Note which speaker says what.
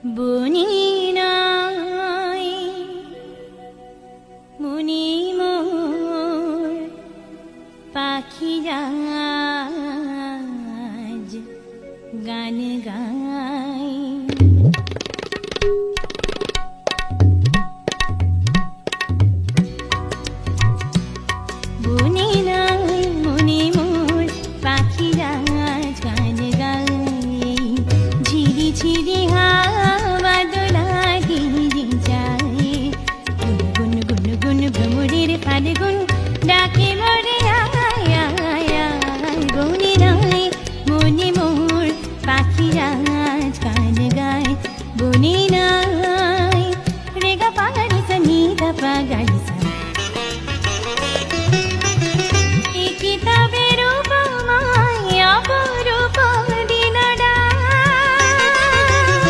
Speaker 1: বনি নাই মনি মোর পাখিরা আজ গান গায়। বনি নাই মনি মোর পাখিরা আজ গান গায়। ঝিরি ঝিরি